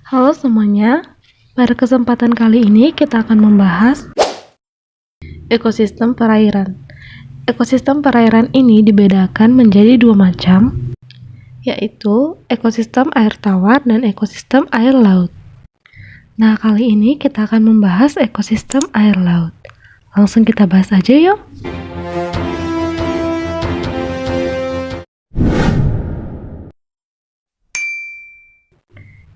Halo semuanya, pada kesempatan kali ini kita akan membahas ekosistem perairan. Ekosistem perairan ini dibedakan menjadi dua macam, yaitu ekosistem air tawar dan ekosistem air laut. Nah, kali ini kita akan membahas ekosistem air laut. Langsung kita bahas aja yuk.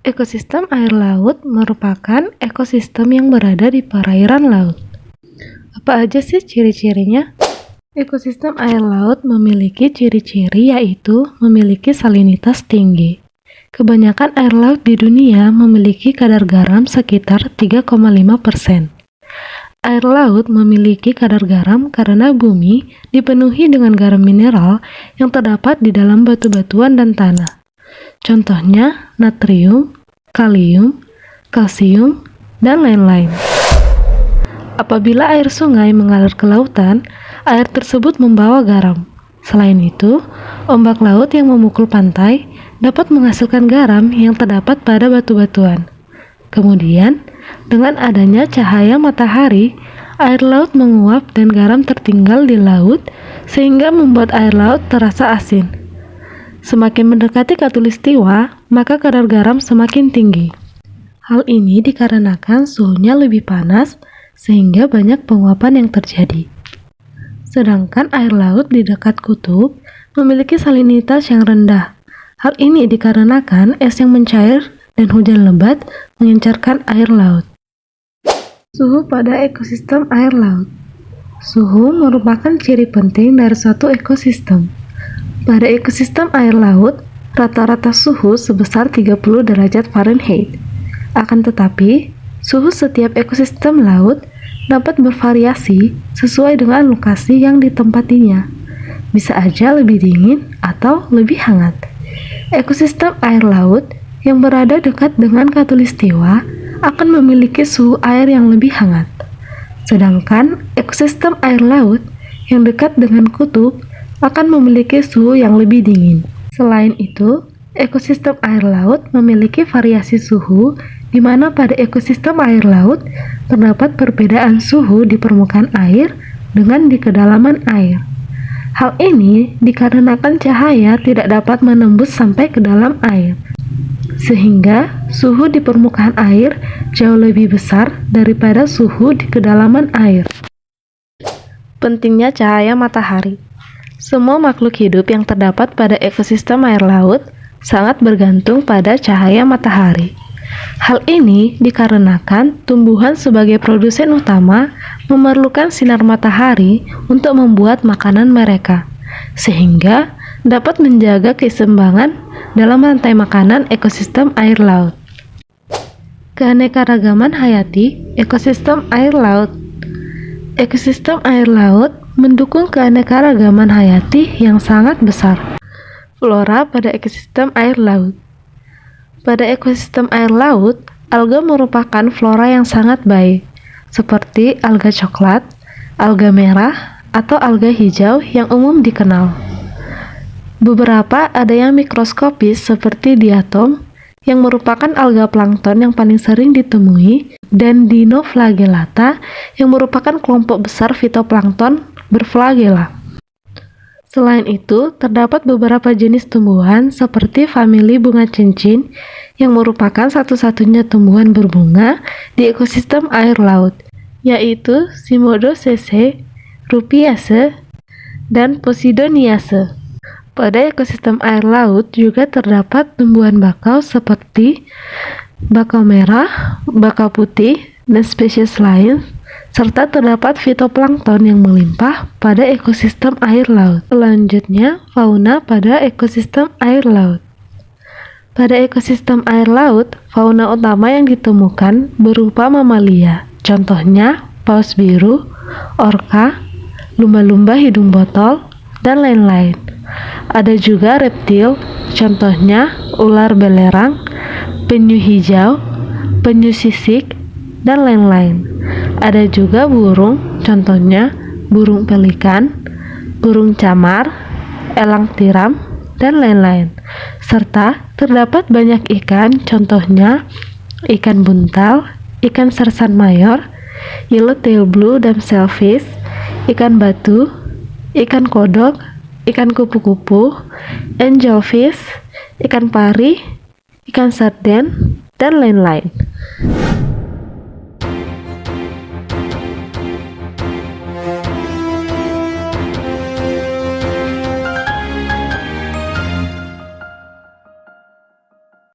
Ekosistem air laut merupakan ekosistem yang berada di perairan laut. Apa aja sih ciri-cirinya? Ekosistem air laut memiliki ciri-ciri yaitu memiliki salinitas tinggi. Kebanyakan air laut di dunia memiliki kadar garam sekitar 3,5%. Air laut memiliki kadar garam karena bumi dipenuhi dengan garam mineral yang terdapat di dalam batu-batuan dan tanah. Contohnya natrium, kalium, kalsium, dan lain-lain. Apabila air sungai mengalir ke lautan, air tersebut membawa garam. Selain itu, ombak laut yang memukul pantai dapat menghasilkan garam yang terdapat pada batu-batuan. Kemudian, dengan adanya cahaya matahari, air laut menguap dan garam tertinggal di laut sehingga membuat air laut terasa asin. Semakin mendekati khatulistiwa, maka kadar garam semakin tinggi. Hal ini dikarenakan suhunya lebih panas sehingga banyak penguapan yang terjadi. Sedangkan air laut di dekat kutub memiliki salinitas yang rendah. Hal ini dikarenakan es yang mencair dan hujan lebat mengencerkan air laut. Suhu pada ekosistem air laut. Suhu merupakan ciri penting dari suatu ekosistem. Pada ekosistem air laut, rata-rata suhu sebesar 30 derajat Fahrenheit. Akan tetapi, suhu setiap ekosistem laut dapat bervariasi sesuai dengan lokasi yang ditempatinya. Bisa aja lebih dingin atau lebih hangat. Ekosistem air laut yang berada dekat dengan khatulistiwa akan memiliki suhu air yang lebih hangat. Sedangkan ekosistem air laut yang dekat dengan kutub akan memiliki suhu yang lebih dingin. Selain itu, ekosistem air laut memiliki variasi suhu di mana pada ekosistem air laut terdapat perbedaan suhu di permukaan air dengan di kedalaman air. Hal ini dikarenakan cahaya tidak dapat menembus sampai ke dalam air, sehingga suhu di permukaan air jauh lebih besar daripada suhu di kedalaman air. Pentingnya cahaya matahari. Semua makhluk hidup yang terdapat pada ekosistem air laut sangat bergantung pada cahaya matahari. Hal ini dikarenakan tumbuhan sebagai produsen utama memerlukan sinar matahari untuk membuat makanan mereka, sehingga dapat menjaga keseimbangan dalam rantai makanan ekosistem air laut. Keanekaragaman hayati ekosistem air laut. Ekosistem air laut mendukung keanekaragaman hayati yang sangat besar. Flora pada ekosistem air laut. Pada ekosistem air laut, alga merupakan flora yang sangat baik, seperti alga coklat, alga merah, atau alga hijau yang umum dikenal. Beberapa ada yang mikroskopis seperti diatom, yang merupakan alga plankton yang paling sering ditemui, dan dinoflagellata yang merupakan kelompok besar fitoplankton berflagela. Selain itu, terdapat beberapa jenis tumbuhan seperti famili bunga cincin yang merupakan satu-satunya tumbuhan berbunga di ekosistem air laut, yaitu Cimodocese, Rupiaceae, dan Posidoniaceae. Pada ekosistem air laut juga terdapat tumbuhan bakau seperti bakau merah, bakau putih, dan spesies lain, serta terdapat fitoplankton yang melimpah pada ekosistem air laut. Selanjutnya, fauna pada ekosistem air laut. Pada ekosistem air laut, fauna utama yang ditemukan berupa mamalia, contohnya paus biru, orca, lumba-lumba hidung botol, dan lain-lain. Ada juga reptil, contohnya ular belerang, penyu hijau, penyu sisik, dan lain-lain. Ada juga burung, contohnya burung pelikan, burung camar, elang tiram, dan lain-lain. Serta terdapat banyak ikan, contohnya ikan buntal, ikan sersan mayor, yellowtail blue dan shellfish, ikan batu, ikan kodok, ikan kupu-kupu, angelfish, ikan pari, ikan sarden, dan lain-lain.